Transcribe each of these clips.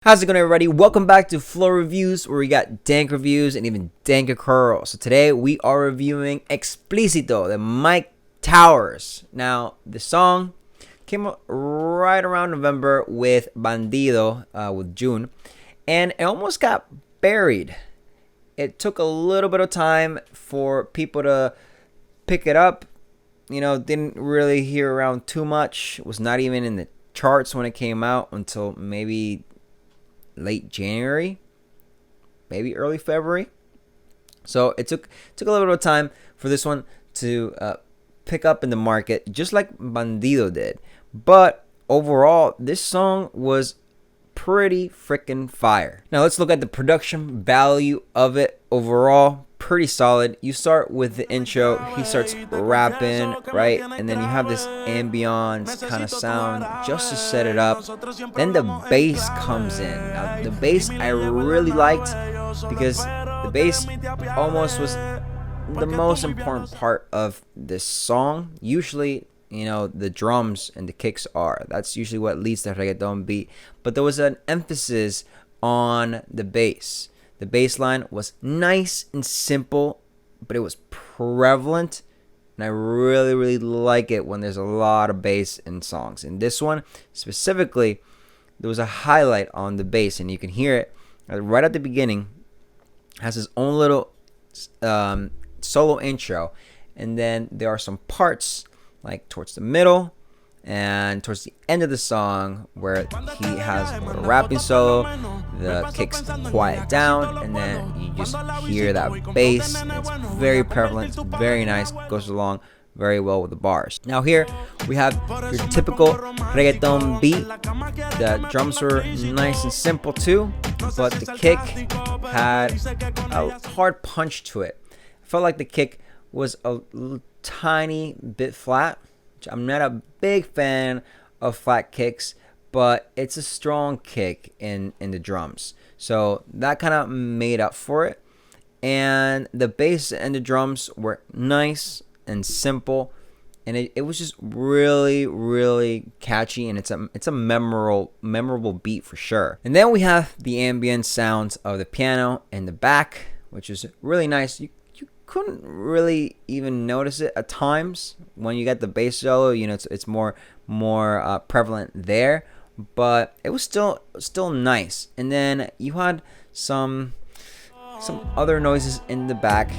How's it going, everybody? Welcome back to Flow Reviews, where we got dank reviews and even danker curls. So today we are reviewing Explicito, the Myke Towers. Now, the song came out right around November with Bandido, with June, and it almost got buried. It took a little bit of time for people to pick it up. Didn't really hear around too much. It was not even in the charts when it came out until maybe late January, maybe early February. So it took a little bit of time for this one to pick up in the market, just like Bandido did. But overall, this song was pretty freaking fire. Now let's look at the production value of it. Overall, pretty solid. You start with the intro. He starts rapping, right? And then you have this ambience kind of sound just to set it up. Then the bass comes in. Now the bass I really liked, because the bass almost was the most important part of this song. Usually, the drums and the kicks are. That's usually what leads the reggaeton beat. But there was an emphasis on the bass. The bass line was nice and simple, but it was prevalent. And I really, really like it when there's a lot of bass in songs. In this one, specifically, there was a highlight on the bass, and you can hear it right at the beginning. It has his own little solo intro. And then there are some parts like towards the middle and towards the end of the song where he has a rapping solo, the kicks quiet down, and then you just hear that bass. It's very prevalent, very nice, goes along very well with the bars. Now here we have your typical reggaeton beat. The drums were nice and simple too, but the kick had a hard punch to it. I felt like the kick was a tiny bit flat. I'm not a big fan of flat kicks, but it's a strong kick in the drums. So that kind of made up for it. And the bass and the drums were nice and simple. And it was just really, really catchy, and it's a memorable beat for sure. And then we have the ambient sounds of the piano in the back, which is really nice. You couldn't really even notice it at times when you get the bass solo. It's more prevalent there, but it was still nice. And then you had some other noises in the back.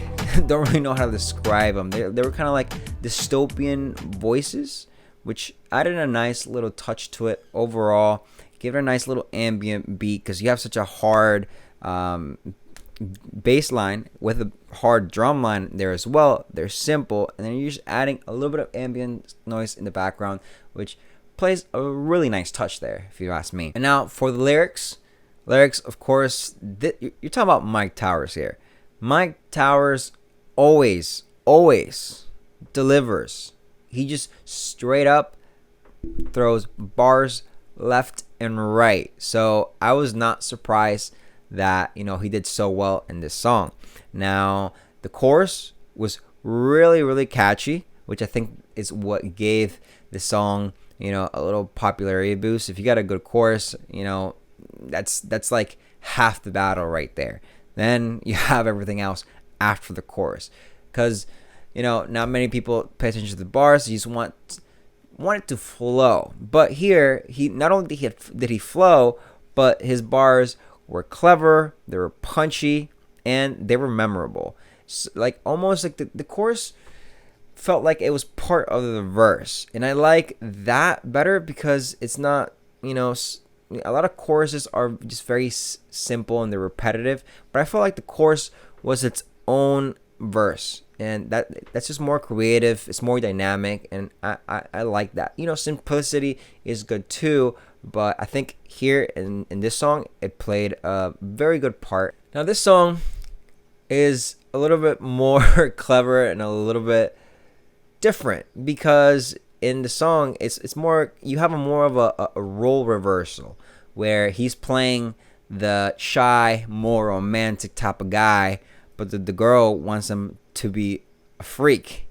Don't really know how to describe them. They were kind of like dystopian voices, which added a nice little touch to it. Overall, give it a nice little ambient beat, because you have such a hard bass line with a hard drum line there as well. They're simple, and then you're just adding a little bit of ambient noise in the background, which plays a really nice touch there, if you ask me. And now for the lyrics, of course, you're talking about Myke Towers here. Myke Towers always delivers. He just straight up throws bars left and right. So I was not surprised that he did so well in this song. Now the chorus was really, really catchy, which I think is what gave the song a little popularity boost. If you got a good chorus, that's like half the battle right there. Then you have everything else after the chorus, because not many people pay attention to the bars. You just want it to flow. But here, he not only did he flow, but his bars were clever, they were punchy, and they were memorable. So, almost like the chorus felt like it was part of the verse, and I like that better, because it's not, a lot of choruses are just very simple and they're repetitive, but I felt like the chorus was its own verse, and that's just more creative. It's more dynamic, and I like that. Simplicity is good too, but I think here in this song, it played a very good part. Now this song is a little bit more clever and a little bit different, because in the song it's more, you have more of a role reversal, where he's playing the shy, more romantic type of guy, but the girl wants him to be a freak.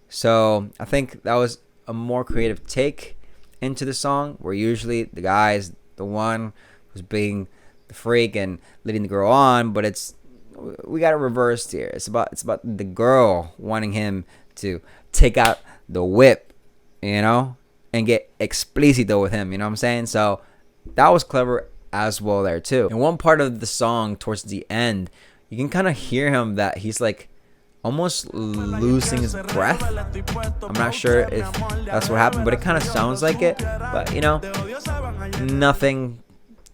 So I think that was a more creative take into the song, where usually the guy is the one who's being the freak and leading the girl on, but we got it reversed here. It's about the girl wanting him to take out the whip, you know, and get explicito with him. You know what I'm saying? So that was clever as well there too. In one part of the song towards the end, you can kind of hear him that he's like almost losing his breath. I'm not sure if that's what happened, but it kind of sounds like it. But you know, nothing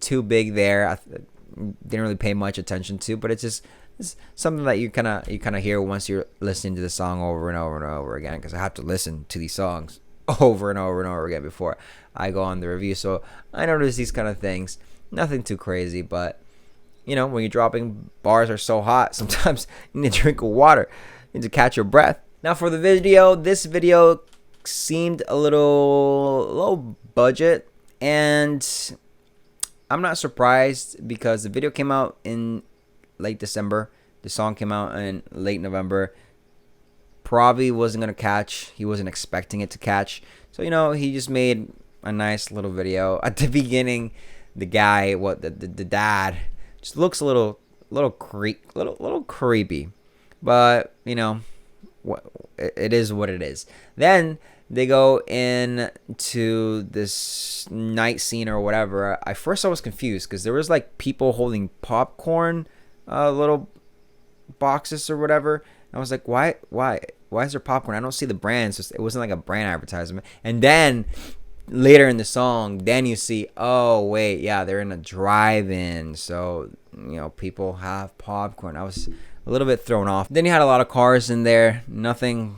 too big there. I didn't really pay much attention to, but it's something that you kind of hear once you're listening to the song over and over and over again, because I have to listen to these songs over and over and over again before I go on the review. So I notice these kind of things. Nothing too crazy, but you know, when you're dropping bars are so hot, sometimes you need a drink of water. You need to catch your breath. Now for the video, this video seemed a little low budget, and I'm not surprised because the video came out in late December. The song came out in late November. Probably wasn't gonna catch. He wasn't expecting it to catch. So you know, he just made a nice little video. At the beginning, the guy, the dad, just looks a little creepy, but you know, it is what it is. Then they go into this night scene or whatever. I was confused because there was like people holding popcorn, little boxes or whatever. And I was like, why is there popcorn? I don't see the brands. It wasn't like a brand advertisement. And then later in the song, then you see, oh wait, yeah, they're in a drive-in, so you know, people have popcorn. I was a little bit thrown off. Then you had a lot of cars in there, nothing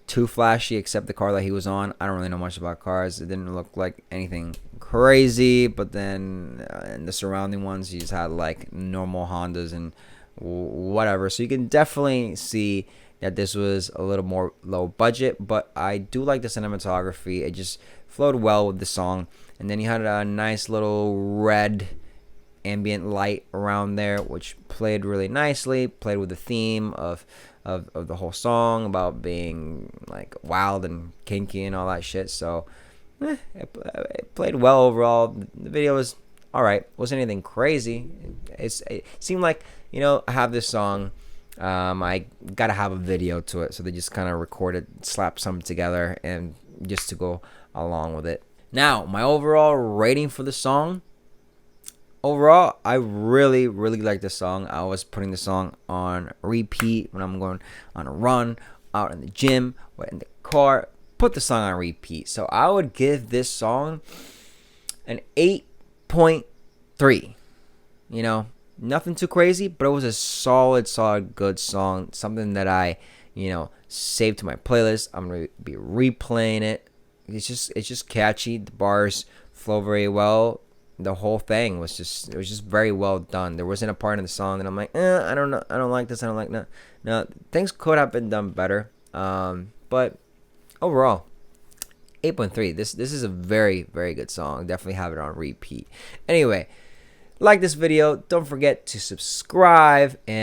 too flashy except the car that he was on. I don't really know much about cars. It didn't look like anything crazy, but then in the surrounding ones, you just had like normal Hondas and whatever. So you can definitely see that this was a little more low budget, but I do like the cinematography. It just flowed well with the song. And then you had a nice little red ambient light around there, which played really nicely, played with the theme of the whole song about being like wild and kinky and all that shit. So it played well overall. The video was alright. Wasn't anything crazy. It seemed like, you know, I have this song, I gotta have a video to it, so they just kind of recorded, slapped something together, and just to go along with it. Now, my overall rating for the song. Overall, I really like this song. I was putting the song on repeat when I'm going on a run, out in the gym, or in the car. Put the song on repeat. So I would give this song an 8.3. You know, nothing too crazy, but it was a solid, good song. Something that I, you know, saved to my playlist. I'm gonna be replaying it. It's just catchy. The bars flow very well. The whole thing was just very well done. There wasn't a part in the song that I'm like, I don't know, I don't like this, I don't like that. No, things could have been done better. But overall, 8.3. This is a very good song. Definitely have it on repeat. Anyway, like this video, don't forget to subscribe, and